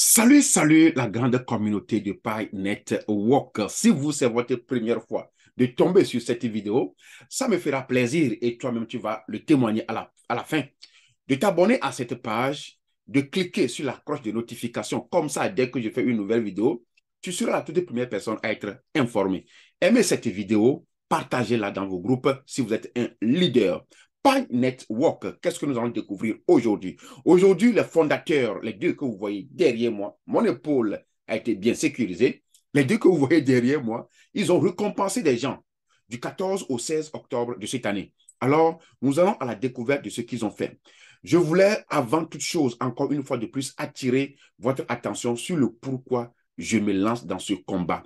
Salut, salut la grande communauté de Pi Network. Si vous, c'est votre première fois de tomber sur cette vidéo, ça me fera plaisir et toi-même, tu vas le témoigner à la fin, de t'abonner à cette page, de cliquer sur la cloche de notification. Comme ça, dès que je fais une nouvelle vidéo, tu seras la toute première personne à être informée. Aimez cette vidéo, partagez-la dans vos groupes si vous êtes un leader. Pi Network, qu'est-ce que nous allons découvrir aujourd'hui? Aujourd'hui, les fondateurs, les deux que vous voyez derrière moi, mon épaule a été bien sécurisée. Les deux que vous voyez derrière moi, ils ont récompensé des gens du 14 au 16 octobre de cette année. Alors, nous allons à la découverte de ce qu'ils ont fait. Je voulais, avant toute chose, encore une fois de plus, attirer votre attention sur le pourquoi je me lance dans ce combat.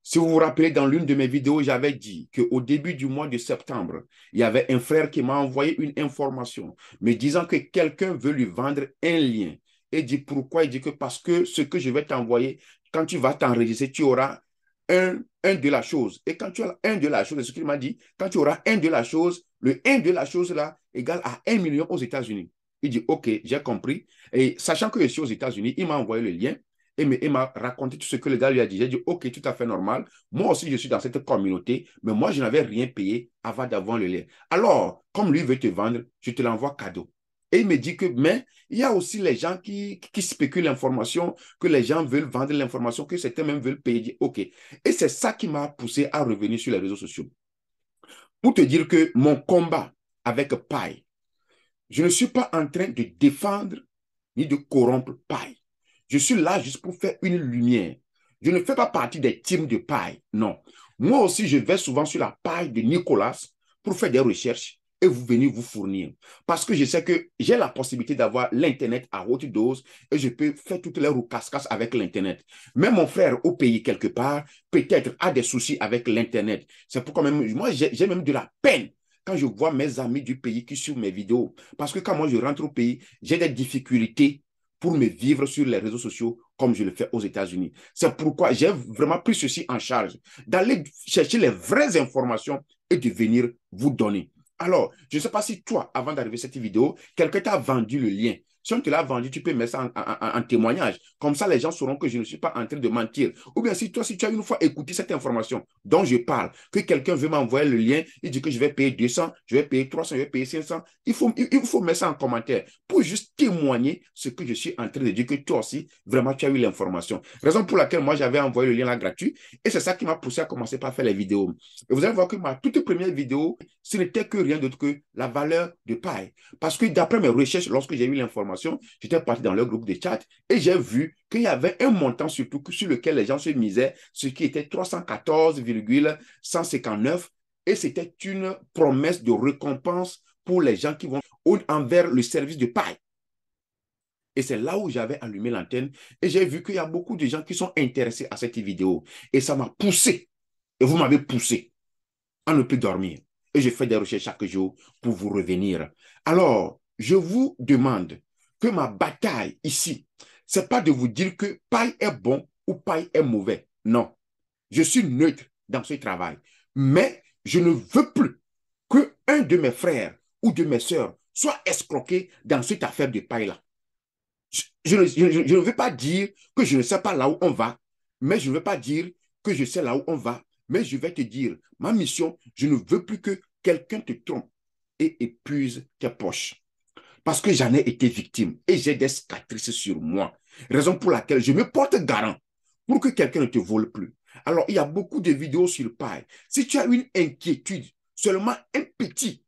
Si vous vous rappelez, dans l'une de mes vidéos, j'avais dit qu'au début du mois de septembre, il y avait un frère qui m'a envoyé une information me disant que quelqu'un veut lui vendre un lien. Et dit pourquoi? Il dit que parce que ce que je vais t'envoyer, quand tu vas t'enregistrer, tu auras un de la chose. Et quand tu as un de la chose, c'est ce qu'il m'a dit, quand tu auras un de la chose, le un de la chose là égale à 1 million aux États-Unis. Il dit, OK, j'ai compris. Et sachant que je suis aux États-Unis, il m'a envoyé le lien. Il m'a raconté tout ce que le gars lui a dit. J'ai dit, OK, tout à fait normal. Moi aussi, je suis dans cette communauté, mais moi, je n'avais rien payé avant d'avoir le lien. Alors, comme lui veut te vendre, je te l'envoie cadeau. Et il me dit que, mais il y a aussi les gens qui spéculent l'information, que les gens veulent vendre l'information, que certains même veulent payer. Dit, OK. Et c'est ça qui m'a poussé à revenir sur les réseaux sociaux. Pour te dire que mon combat avec Pi, je ne suis pas en train de défendre ni de corrompre Pi. Je suis là juste pour faire une lumière. Je ne fais pas partie des teams de paille, non. Moi aussi, je vais souvent sur la paille de Nicolas pour faire des recherches et vous venez vous fournir. Parce que je sais que j'ai la possibilité d'avoir l'Internet à haute dose et je peux faire toutes les roucascas avec l'Internet. Mais mon frère au pays quelque part, peut-être a des soucis avec l'Internet. C'est pourquoi même, moi, j'ai même de la peine quand je vois mes amis du pays qui suivent mes vidéos. Parce que quand moi je rentre au pays, j'ai des difficultés pour me vivre sur les réseaux sociaux comme je le fais aux États-Unis. C'est pourquoi j'ai vraiment pris ceci en charge, d'aller chercher les vraies informations et de venir vous donner. Alors, je ne sais pas si toi, avant d'arriver à cette vidéo, quelqu'un t'a vendu le lien. Si on te l'a vendu, tu peux mettre ça en témoignage. Comme ça, les gens sauront que je ne suis pas en train de mentir. Ou bien si toi, si tu as une fois écouté cette information dont je parle, que quelqu'un veut m'envoyer le lien, il dit que je vais payer 200, je vais payer 300, je vais payer 500, il faut mettre ça en commentaire pour juste témoigner ce que je suis en train de dire, que toi aussi, vraiment, tu as eu l'information. Raison pour laquelle moi, j'avais envoyé le lien là gratuit et c'est ça qui m'a poussé à commencer par faire les vidéos. Et vous allez voir que ma toute première vidéo, ce n'était que rien d'autre que la valeur de paille. Parce que d'après mes recherches, lorsque j'ai eu l'information, j'étais parti dans le groupe de chat et j'ai vu qu'il y avait un montant surtout sur lequel les gens se misaient, ce qui était 314,159 et c'était une promesse de récompense pour les gens qui vont envers le service de paille. Et c'est là où j'avais allumé l'antenne et j'ai vu qu'il y a beaucoup de gens qui sont intéressés à cette vidéo. Et ça m'a poussé, et vous m'avez poussé à ne plus dormir. Et je fais des recherches chaque jour pour vous revenir. Alors, je vous demande que ma bataille ici, ce n'est pas de vous dire que paille est bon ou paille est mauvais. Non, je suis neutre dans ce travail. Mais je ne veux plus qu'un de mes frères ou de mes sœurs soit escroqué dans cette affaire de paille-là. Je ne veux pas dire que je ne sais pas là où on va, mais je ne veux pas dire que je sais là où on va, mais je vais te dire, ma mission, je ne veux plus que quelqu'un te trompe et épuise tes poches. Parce que j'en ai été victime et j'ai des cicatrices sur moi. Raison pour laquelle je me porte garant pour que quelqu'un ne te vole plus. Alors, il y a beaucoup de vidéos sur Pi. Si tu as une inquiétude, seulement un petit,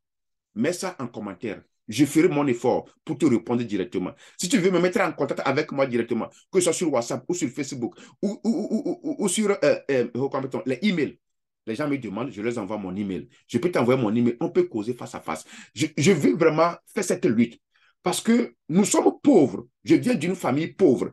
mets ça en commentaire. Je ferai mon effort pour te répondre directement. Si tu veux me mettre en contact avec moi directement, que ce soit sur WhatsApp ou sur Facebook ou sur les emails, les gens me demandent, je leur envoie mon email. Je peux t'envoyer mon email, on peut causer face à face. Je veux vraiment faire cette lutte parce que nous sommes pauvres. Je viens d'une famille pauvre.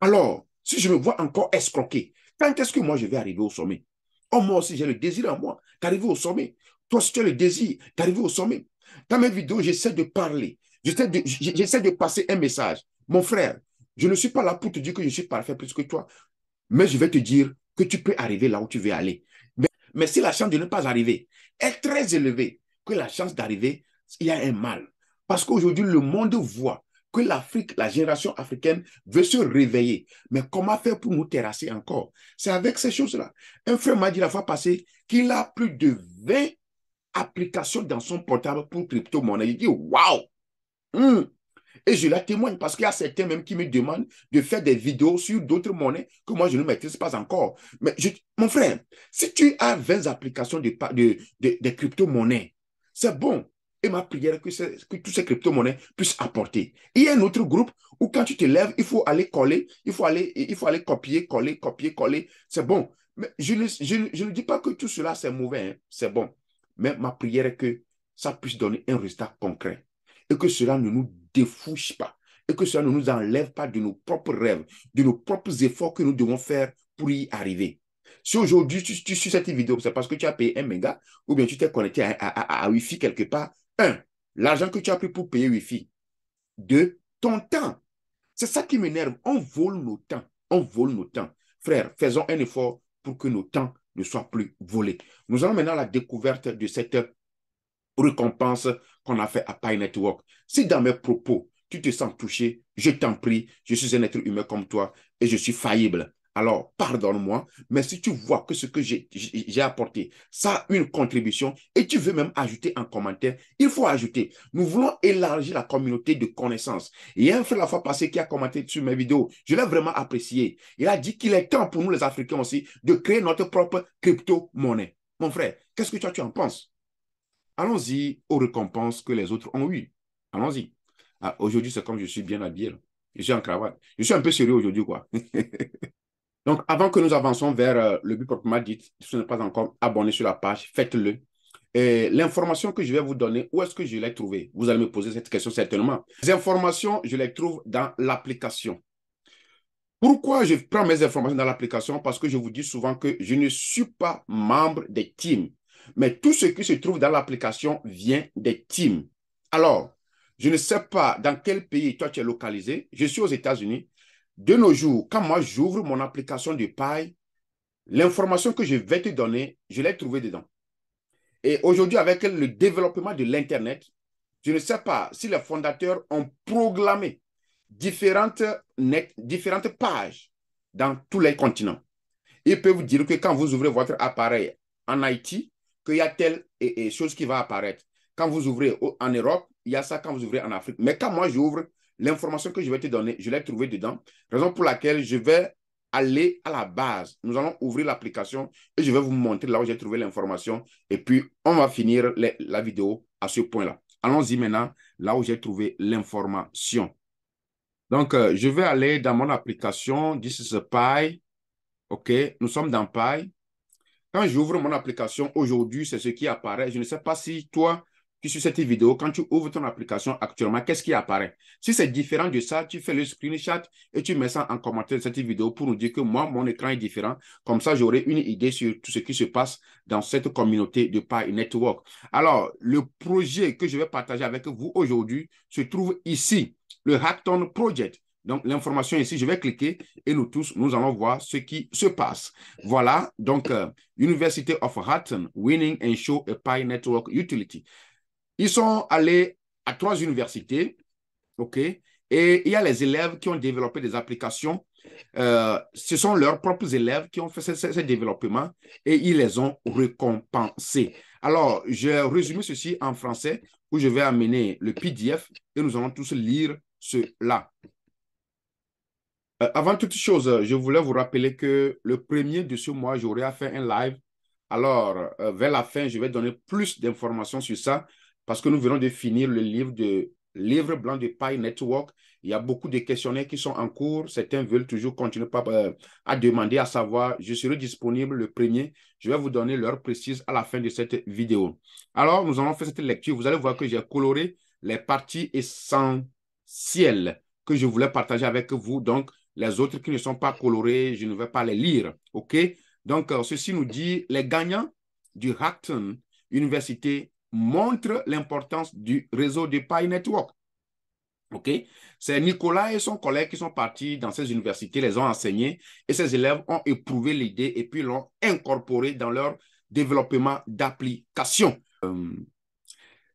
Alors, si je me vois encore escroquer, quand est-ce que moi je vais arriver au sommet? Oh, moi aussi, j'ai le désir en moi d'arriver au sommet. Toi, si tu as le désir d'arriver au sommet, dans mes vidéos, j'essaie de parler, j'essaie de passer un message. Mon frère, je ne suis pas là pour te dire que je suis parfait plus que toi, mais je vais te dire que tu peux arriver là où tu veux aller. Mais si la chance de ne pas arriver est très élevée, que la chance d'arriver, il y a un mal. Parce qu'aujourd'hui, le monde voit que l'Afrique, la génération africaine veut se réveiller. Mais comment faire pour nous terrasser encore? C'est avec ces choses-là. Un frère m'a dit la fois passée qu'il a plus de 20 applications dans son portable pour crypto-monnaie. Il dit, waouh! Et je la témoigne parce qu'il y a certains même qui me demandent de faire des vidéos sur d'autres monnaies que moi, je ne maîtrise pas encore. Mais mon frère, si tu as 20 applications de crypto-monnaies, c'est bon. Et ma prière que tous ces crypto-monnaies puissent apporter. Il y a un autre groupe où quand tu te lèves, il faut aller coller, il faut aller copier, coller, copier, coller. C'est bon. Mais je ne dis pas que tout cela, c'est mauvais. Hein. C'est bon. Mais ma prière est que ça puisse donner un résultat concret et que cela ne nous défouche pas et que cela ne nous enlève pas de nos propres rêves, de nos propres efforts que nous devons faire pour y arriver. Si aujourd'hui tu suis cette vidéo, c'est parce que tu as payé un méga ou bien tu t'es connecté à Wi-Fi quelque part. Un, l'argent que tu as pris pour payer Wi-Fi. Deux, ton temps. C'est ça qui m'énerve. On vole nos temps. On vole nos temps. Frère, faisons un effort pour que nos temps ne soient plus volés. Nous allons maintenant à la découverte de cette récompense qu'on a fait à Pi Network. Si dans mes propos, tu te sens touché, je t'en prie, je suis un être humain comme toi et je suis faillible. Alors, pardonne-moi, mais si tu vois que ce que j'ai apporté, ça a une contribution et tu veux même ajouter en commentaire, il faut ajouter. Nous voulons élargir la communauté de connaissances. Il y a un frère la fois passée qui a commenté sur mes vidéos. Je l'ai vraiment apprécié. Il a dit qu'il est temps pour nous les Africains aussi de créer notre propre crypto-monnaie. Mon frère, qu'est-ce que toi tu en penses? Allons-y aux récompenses que les autres ont eues. Allons-y. Ah, aujourd'hui, c'est comme je suis bien habillé. Là. Je suis en cravate. Je suis un peu sérieux aujourd'hui, quoi. Donc, avant que nous avancions vers le but proprement dit, si vous n'êtes pas encore abonné sur la page, faites-le. Et l'information que je vais vous donner, où est-ce que je l'ai trouvée? Vous allez me poser cette question certainement. Les informations, je les trouve dans l'application. Pourquoi je prends mes informations dans l'application? Parce que je vous dis souvent que je ne suis pas membre des teams. Mais tout ce qui se trouve dans l'application vient des teams. Alors, je ne sais pas dans quel pays toi tu es localisé. Je suis aux États-Unis. De nos jours, quand moi j'ouvre mon application de paille, l'information que je vais te donner, je l'ai trouvée dedans. Et aujourd'hui, avec le développement de l'Internet, je ne sais pas si les fondateurs ont programmé différentes pages dans tous les continents. Ils peuvent vous dire que quand vous ouvrez votre appareil en Haïti, qu'il y a telle chose qui va apparaître. Quand vous ouvrez en Europe, il y a ça quand vous ouvrez en Afrique. Mais quand moi j'ouvre, l'information que je vais te donner, je l'ai trouvée dedans. Raison pour laquelle je vais aller à la base. Nous allons ouvrir l'application et je vais vous montrer là où j'ai trouvé l'information. Et puis, on va finir la vidéo à ce point-là. Allons-y maintenant, là où j'ai trouvé l'information. Donc, je vais aller dans mon application. This is a Pi. OK, nous sommes dans Pi. Quand j'ouvre mon application aujourd'hui, c'est ce qui apparaît. Je ne sais pas si toi, qui suis cette vidéo, quand tu ouvres ton application actuellement, qu'est-ce qui apparaît? Si c'est différent de ça, tu fais le screenshot et tu mets ça en commentaire de cette vidéo pour nous dire que moi, mon écran est différent. Comme ça, j'aurai une idée sur tout ce qui se passe dans cette communauté de Pi Network. Alors, le projet que je vais partager avec vous aujourd'hui se trouve ici, le Hackathon Project. Donc, l'information ici, je vais cliquer et nous tous, nous allons voir ce qui se passe. Voilà, donc, University of Hackathon, Winning and Show a Pi Network Utility. Ils sont allés à 3 universités, OK? Et il y a les élèves qui ont développé des applications. Ce sont leurs propres élèves qui ont fait ce développement et ils les ont récompensés. Alors, j'ai résumé ceci en français où je vais amener le PDF et nous allons tous lire cela. Avant toute chose, je voulais vous rappeler que le 1er de ce mois, j'aurai à faire un live. Alors, vers la fin, je vais donner plus d'informations sur ça parce que nous venons de finir le livre blanc de Pi Network. Il y a beaucoup de questionnaires qui sont en cours. Certains veulent toujours continuer à demander, à savoir, je serai disponible le 1er. Je vais vous donner l'heure précise à la fin de cette vidéo. Alors, nous allons faire cette lecture. Vous allez voir que j'ai coloré les parties essentielles que je voulais partager avec vous. Donc, les autres qui ne sont pas colorés, je ne vais pas les lire. OK? Donc, ceci nous dit, les gagnants du Hackathon Université montrent l'importance du réseau de Pi Network. OK? C'est Nicolas et son collègue qui sont partis dans ces universités, les ont enseignés et ces élèves ont éprouvé l'idée et puis l'ont incorporé dans leur développement d'application.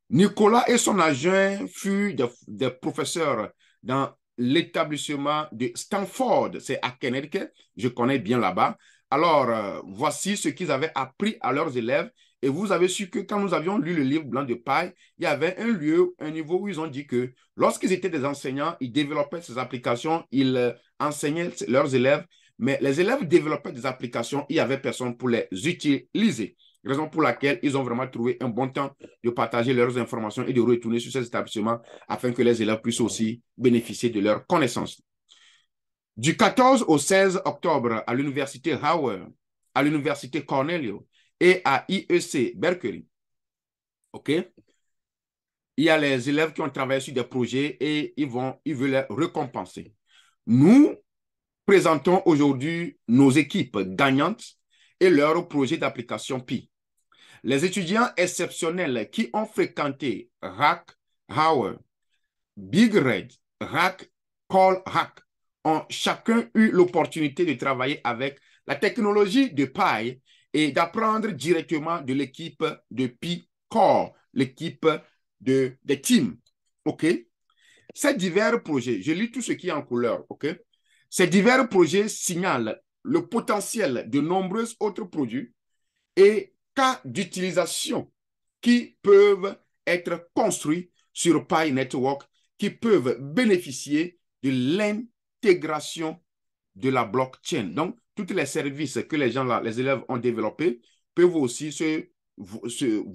Nicolas et son adjoint furent des professeurs dans l'établissement de Stanford. C'est à Connecticut, je connais bien là-bas. Alors, voici ce qu'ils avaient appris à leurs élèves. Et vous avez su que quand nous avions lu le livre Blanc de paille, il y avait un lieu, un niveau où ils ont dit que lorsqu'ils étaient des enseignants, ils développaient ces applications, ils enseignaient leurs élèves, mais les élèves développaient des applications, il n'y avait personne pour les utiliser. Raison pour laquelle ils ont vraiment trouvé un bon temps de partager leurs informations et de retourner sur ces établissements afin que les élèves puissent aussi bénéficier de leurs connaissances. Du 14 au 16 octobre, à l'université Howard, à l'université Cornell et à IEC Berkeley, OK? Il y a les élèves qui ont travaillé sur des projets et ils veulent les récompenser. Nous présentons aujourd'hui nos équipes gagnantes et leurs projets d'application PI. Les étudiants exceptionnels qui ont fréquenté RAC, Howard, Big Red, RAC, Call RAC ont chacun eu l'opportunité de travailler avec la technologie de Pi et d'apprendre directement de l'équipe de Pi Core, l'équipe des teams. OK? Ces divers projets, je lis tout ce qui est en couleur. OK? Ces divers projets signalent le potentiel de nombreux autres produits et cas d'utilisation qui peuvent être construits sur Pi Network, qui peuvent bénéficier de l'intégration de la blockchain. Donc, tous les services que les élèves ont développés peuvent aussi se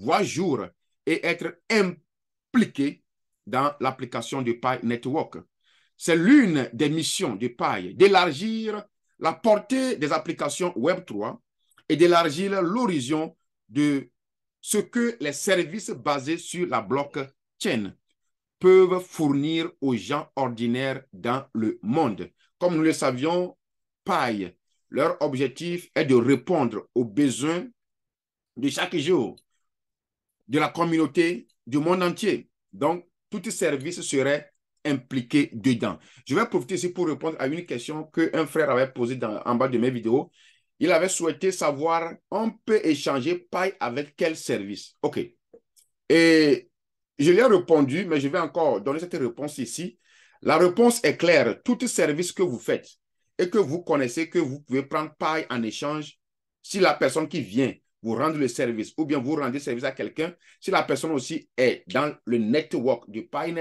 voir jour et être impliqués dans l'application de Pi Network. C'est l'une des missions de Pi d'élargir la portée des applications Web3 et d'élargir l'horizon de ce que les services basés sur la blockchain peuvent fournir aux gens ordinaires dans le monde. Comme nous le savions, Pi, leur objectif est de répondre aux besoins de chaque jour de la communauté du monde entier. Donc, tout service serait impliqué dedans. Je vais profiter ici pour répondre à une question qu'un frère avait posée en bas de mes vidéos. Il avait souhaité savoir, on peut échanger Pi avec quel service? OK. Et je lui ai répondu, mais je vais encore donner cette réponse ici. La réponse est claire. Tout service que vous faites et que vous connaissez, que vous pouvez prendre Pi en échange, si la personne qui vient vous rendre le service ou bien vous rendez service à quelqu'un, si la personne aussi est dans le network de Pi,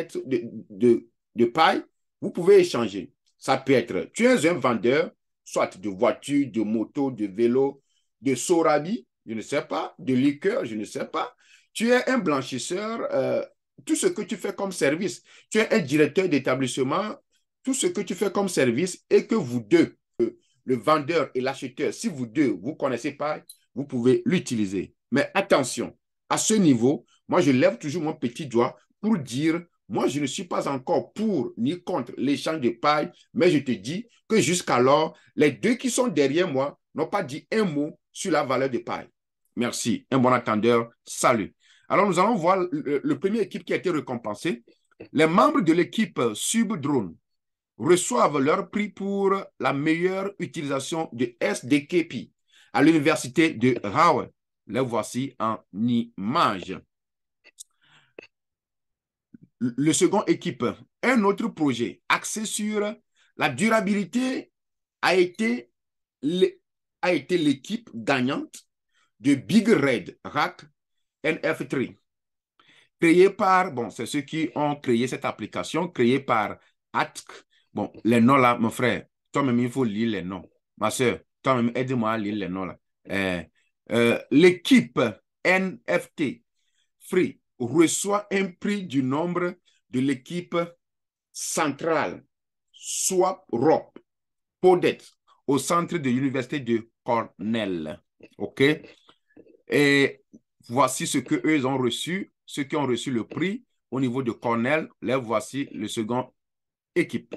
vous pouvez échanger. Ça peut être, tu es un vendeur, soit de voitures, de motos, de vélos, de sorabi, je ne sais pas, de liqueur, je ne sais pas. Tu es un blanchisseur, tout ce que tu fais comme service. Tu es un directeur d'établissement, tout ce que tu fais comme service et que vous deux, le vendeur et l'acheteur, si vous deux, vous ne connaissez pas, vous pouvez l'utiliser. Mais attention, à ce niveau, moi, je lève toujours mon petit doigt pour dire, moi, je ne suis pas encore pour ni contre l'échange de paille, mais je te dis que jusqu'alors, les deux qui sont derrière moi n'ont pas dit un mot sur la valeur de paille. Merci. Un bon attendeur. Salut. Alors, nous allons voir le premier équipe qui a été récompensée. Les membres de l'équipe Subdrone reçoivent leur prix pour la meilleure utilisation de SDKP à l'université de Howard. Les voici en image. Le second équipe, un autre projet axé sur la durabilité a été l'équipe gagnante de Big Red RAC NF3. Créé par, bon, c'est ceux qui ont créé cette application, créée par ATK. Bon, les noms là, mon frère, toi-même, il faut lire les noms. Ma soeur, toi-même, aide-moi à lire les noms là. L'équipe NFT Free reçoit un prix du nombre de l'équipe centrale, Swap Rope, Podet, au centre de l'université de Cornell. OK? Et voici ce qu'eux ont reçu, ceux qui ont reçu le prix au niveau de Cornell. Là, voici le second équipe.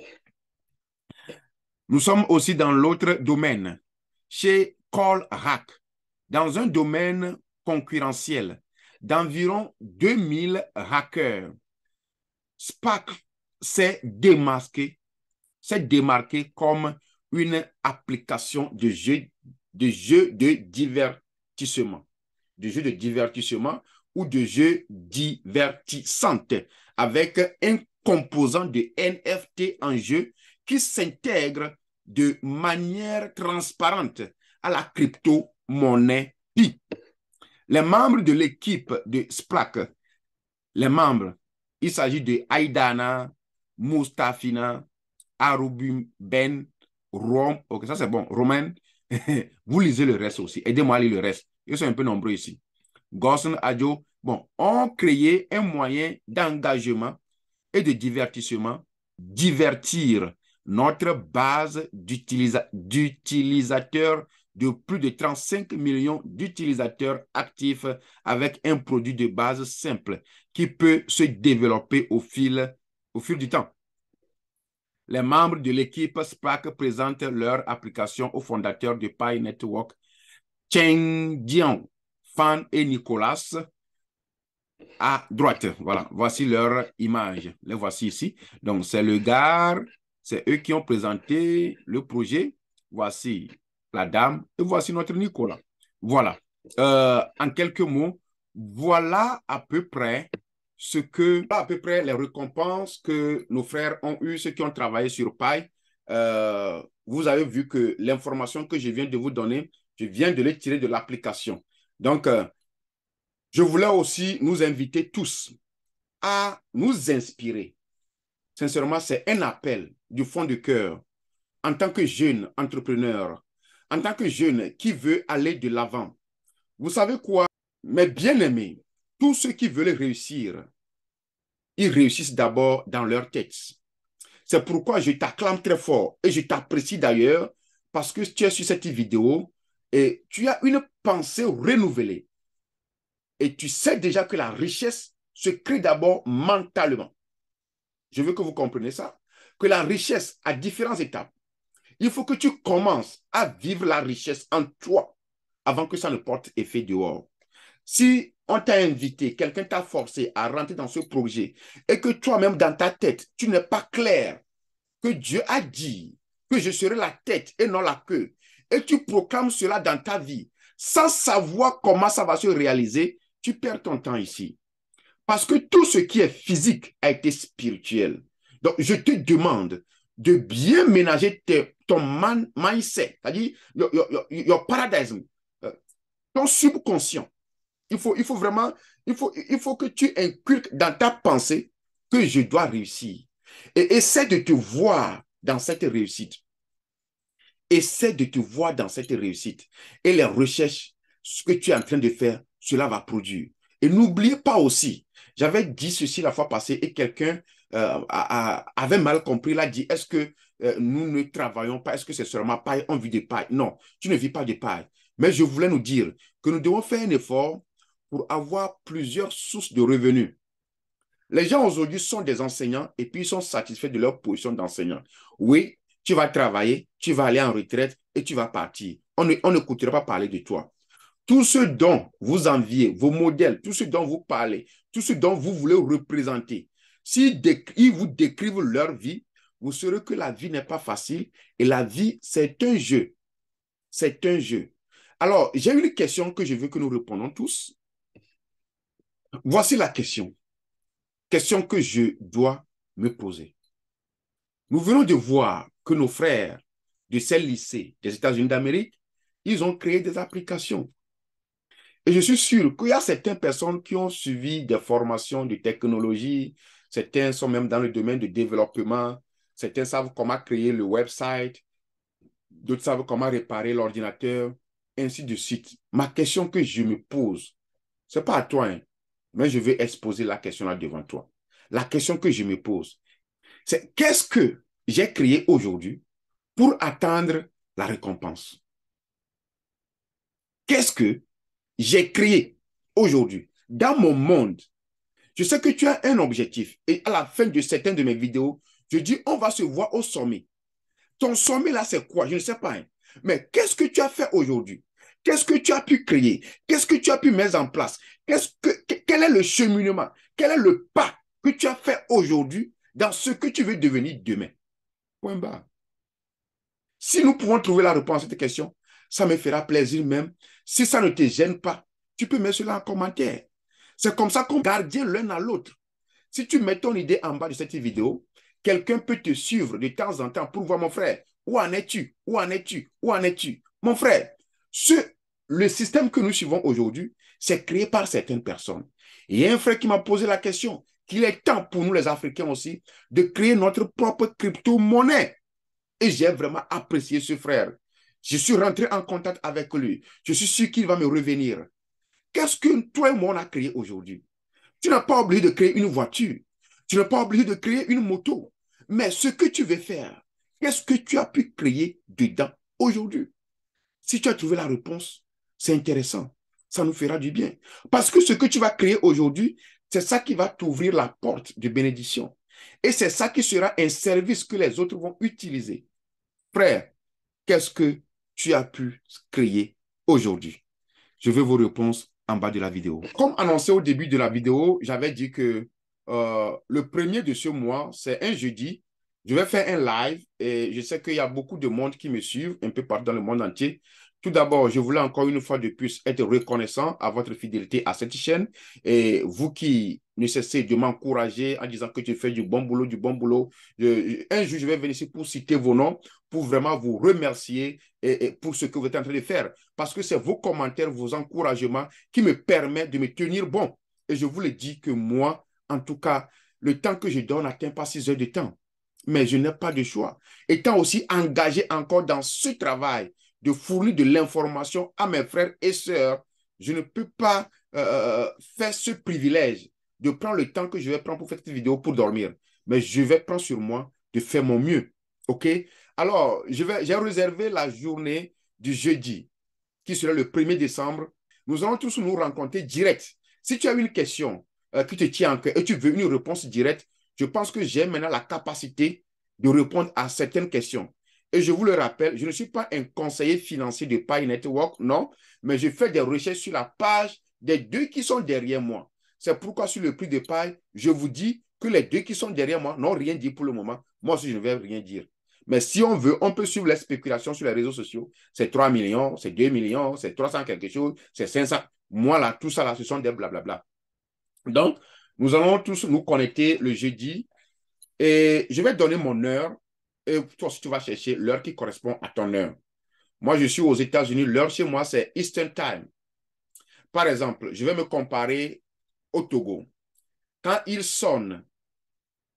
Nous sommes aussi dans l'autre domaine, chez CallHack, dans un domaine concurrentiel d'environ 2000 hackers. Spark s'est démarqué comme une application de jeu de divertissement. De jeux de divertissement ou de jeux divertissantes avec un composants de NFT en jeu qui s'intègrent de manière transparente à la crypto-monnaie Pi. Les membres de l'équipe de SPLAC, les membres, il s'agit de Aïdana, Mustafina, Arubim Ben, Rom, ok, ça c'est bon, Romain, vous lisez le reste aussi, aidez-moi à lire le reste, ils sont un peu nombreux ici. Gosson, Adjo, bon, ont créé un moyen d'engagement et de divertissement, divertir notre base d'utilisateurs de plus de 35 millions d'utilisateurs actifs avec un produit de base simple qui peut se développer au fil du temps. Les membres de l'équipe SPAC présentent leur application aux fondateurs de Pi Network, Cheng Jiang, Fan et Nicolas, à droite. Voilà, voici leur image. Les voici ici. Donc, c'est le gars, c'est eux qui ont présenté le projet. Voici la dame et voici notre Nicolas. Voilà. En quelques mots, voilà à peu près les récompenses que nos frères ont eues, ceux qui ont travaillé sur Pi. Vous avez vu que l'information que je viens de vous donner, je viens de les tirer de l'application. Donc, je voulais aussi nous inviter tous à nous inspirer. Sincèrement, c'est un appel du fond du cœur. En tant que jeune entrepreneur, en tant que jeune qui veut aller de l'avant, vous savez quoi? Mes bien-aimés, tous ceux qui veulent réussir, ils réussissent d'abord dans leur tête. C'est pourquoi je t'acclame très fort et je t'apprécie d'ailleurs parce que tu es sur cette vidéo et tu as une pensée renouvelée. Et tu sais déjà que la richesse se crée d'abord mentalement. Je veux que vous compreniez ça. Que la richesse a différentes étapes. Il faut que tu commences à vivre la richesse en toi avant que ça ne porte effet dehors. Si on t'a invité, quelqu'un t'a forcé à rentrer dans ce projet et que toi-même dans ta tête, tu n'es pas clair que Dieu a dit que je serai la tête et non la queue, et tu proclames cela dans ta vie sans savoir comment ça va se réaliser, tu perds ton temps ici. Parce que tout ce qui est physique a été spirituel. Donc, je te demande de bien ménager ton mindset, c'est-à-dire your paradigm, ton subconscient. Il faut vraiment, il faut que tu inculques dans ta pensée que je dois réussir. Et essaie de te voir dans cette réussite. Essaie de te voir dans cette réussite. Et les recherches, ce que tu es en train de faire, cela va produire. Et n'oubliez pas aussi, j'avais dit ceci la fois passée et quelqu'un avait mal compris, il a dit, est-ce que nous ne travaillons pas, est-ce que c'est seulement paille, on vit de paille? Non, tu ne vis pas de paille. Mais je voulais nous dire que nous devons faire un effort pour avoir plusieurs sources de revenus. Les gens aujourd'hui sont des enseignants et puis ils sont satisfaits de leur position d'enseignant. Oui, tu vas travailler, tu vas aller en retraite et tu vas partir. On n'écoutera pas parler de toi. Tout ce dont vous enviez, vos modèles, tout ce dont vous parlez, tout ce dont vous voulez représenter, s'ils vous décrivent leur vie, vous saurez que la vie n'est pas facile et la vie, c'est un jeu. C'est un jeu. Alors, j'ai une question que je veux que nous répondons tous. Voici la question. Question que je dois me poser. Nous venons de voir que nos frères de ces lycées des États-Unis d'Amérique, ils ont créé des applications. Et je suis sûr qu'il y a certaines personnes qui ont suivi des formations de technologie, certains sont même dans le domaine du développement, certains savent comment créer le website, d'autres savent comment réparer l'ordinateur, ainsi de suite. Ma question que je me pose, ce n'est pas à toi, hein, mais je vais exposer la question là devant toi. La question que je me pose, c'est qu'est-ce que j'ai créé aujourd'hui pour attendre la récompense? Qu'est-ce que j'ai créé aujourd'hui dans mon monde? Je sais que tu as un objectif et à la fin de certaines de mes vidéos, je dis on va se voir au sommet. Ton sommet là, c'est quoi? Je ne sais pas. Hein. Mais qu'est-ce que tu as fait aujourd'hui? Qu'est-ce que tu as pu créer? Qu'est-ce que tu as pu mettre en place? Quel est le cheminement? Quel est le pas que tu as fait aujourd'hui dans ce que tu veux devenir demain? Point barre. Si nous pouvons trouver la réponse à cette question, ça me fera plaisir même. Si ça ne te gêne pas, tu peux mettre cela en commentaire. C'est comme ça qu'on garde l'un à l'autre. Si tu mets ton idée en bas de cette vidéo, quelqu'un peut te suivre de temps en temps pour voir mon frère. Où en es-tu? Où en es-tu? Où en es-tu? Mon frère, le système que nous suivons aujourd'hui, c'est créé par certaines personnes. Et il y a un frère qui m'a posé la question qu'il est temps pour nous les Africains aussi de créer notre propre crypto-monnaie. Et j'ai vraiment apprécié ce frère. Je suis rentré en contact avec lui. Je suis sûr qu'il va me revenir. Qu'est-ce que toi et moi on a créé aujourd'hui? Tu n'as pas obligé de créer une voiture. Tu n'as pas obligé de créer une moto. Mais ce que tu veux faire, qu'est-ce que tu as pu créer dedans aujourd'hui? Si tu as trouvé la réponse, c'est intéressant. Ça nous fera du bien. Parce que ce que tu vas créer aujourd'hui, c'est ça qui va t'ouvrir la porte de bénédiction. Et c'est ça qui sera un service que les autres vont utiliser. Frère, qu'est-ce que tu as pu créer aujourd'hui? Je veux vos réponses en bas de la vidéo. Comme annoncé au début de la vidéo, j'avais dit que le premier de ce mois, c'est un jeudi. Je vais faire un live et je sais qu'il y a beaucoup de monde qui me suivent un peu partout dans le monde entier. Tout d'abord, je voulais encore une fois de plus être reconnaissant à votre fidélité à cette chaîne et vous qui ne cessez de m'encourager en disant que tu fais du bon boulot, du bon boulot. Un jour, je vais venir ici pour citer vos noms, pour vraiment vous remercier et pour ce que vous êtes en train de faire. Parce que c'est vos commentaires, vos encouragements qui me permettent de me tenir bon. Et je vous le dis que moi, en tout cas, le temps que je donne n'atteint pas 6 heures de temps. Mais je n'ai pas de choix. Étant aussi engagé encore dans ce travail de fournir de l'information à mes frères et sœurs, je ne peux pas faire ce privilège de prendre le temps que je vais prendre pour faire cette vidéo pour dormir. Mais je vais prendre sur moi de faire mon mieux. OK? Alors, j'ai réservé la journée du jeudi, qui sera le 1er décembre. Nous allons tous nous rencontrer direct. Si tu as une question qui te tient en cœur et tu veux une réponse directe, je pense que j'ai maintenant la capacité de répondre à certaines questions. Et je vous le rappelle, je ne suis pas un conseiller financier de Pi Network, non, mais je fais des recherches sur la page des deux qui sont derrière moi. C'est pourquoi sur le prix de Pi, je vous dis que les deux qui sont derrière moi n'ont rien dit pour le moment. Moi aussi, je ne vais rien dire. Mais si on veut, on peut suivre les spéculations sur les réseaux sociaux. C'est 3 millions, c'est 2 millions, c'est 300 quelque chose, c'est 500. Moi, là, tout ça, là, ce sont des blablabla. Donc, nous allons tous nous connecter le jeudi et je vais donner mon heure. Et toi aussi, tu vas chercher l'heure qui correspond à ton heure. Moi, je suis aux États-Unis. L'heure chez moi, c'est Eastern Time. Par exemple, je vais me comparer au Togo. Quand il sonne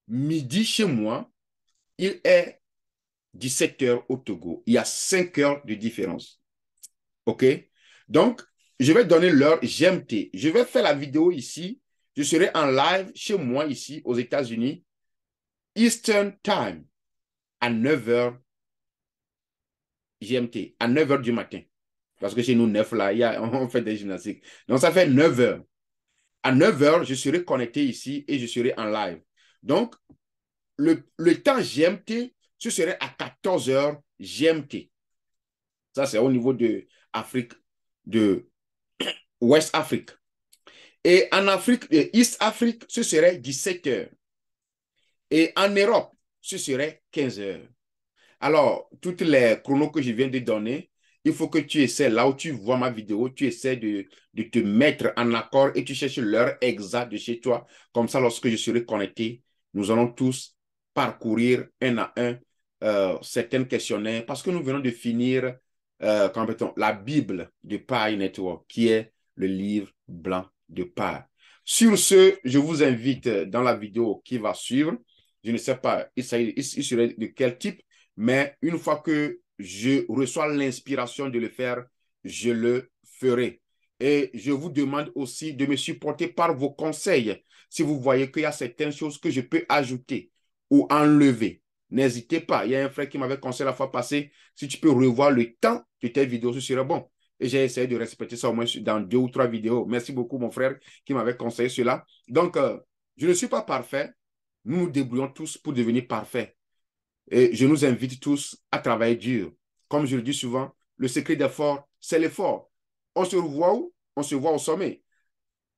midi chez moi, il est 17 heures au Togo. Il y a 5 heures de différence. OK? Donc, je vais donner l'heure GMT. Je vais faire la vidéo ici. Je serai en live chez moi ici aux États-Unis, Eastern Time, à 9 heures GMT, à 9 heures du matin. Parce que chez nous, 9 là, on fait des gymnastiques. Donc, ça fait 9 heures. À 9 heures, je serai connecté ici et je serai en live. Donc, le temps GMT, ce serait à 14 heures GMT. Ça, c'est au niveau de Afrique, de West Afrique. Et en Afrique, East Afrique, ce serait 17 heures. Et en Europe, ce serait 15 heures. Alors, toutes les chronos que je viens de donner, il faut que tu essaies, là où tu vois ma vidéo, tu essaies de te mettre en accord et tu cherches l'heure exacte de chez toi. Comme ça, lorsque je serai connecté, nous allons tous parcourir un à un certains questionnaires parce que nous venons de finir la Bible de Pi Network, qui est le livre blanc de Pi. Sur ce, je vous invite dans la vidéo qui va suivre. Je ne sais pas, il serait de quel type, mais une fois que je reçois l'inspiration de le faire, je le ferai. Et je vous demande aussi de me supporter par vos conseils. Si vous voyez qu'il y a certaines choses que je peux ajouter ou enlever, n'hésitez pas. Il y a un frère qui m'avait conseillé la fois passée, si tu peux revoir le temps de tes vidéos, ce serait bon. Et j'ai essayé de respecter ça au moins dans 2 ou 3 vidéos. Merci beaucoup, mon frère, qui m'avait conseillé cela. Donc, je ne suis pas parfait. Nous nous débrouillons tous pour devenir parfaits. Et je nous invite tous à travailler dur. Comme je le dis souvent, le secret d'effort, c'est l'effort. On se revoit où? On se voit au sommet.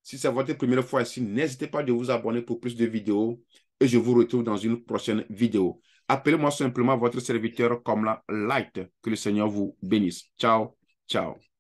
Si c'est votre première fois ici, n'hésitez pas de vous abonner pour plus de vidéos et je vous retrouve dans une prochaine vidéo. Appelez-moi simplement votre serviteur comme la Light. Que le Seigneur vous bénisse. Ciao, ciao.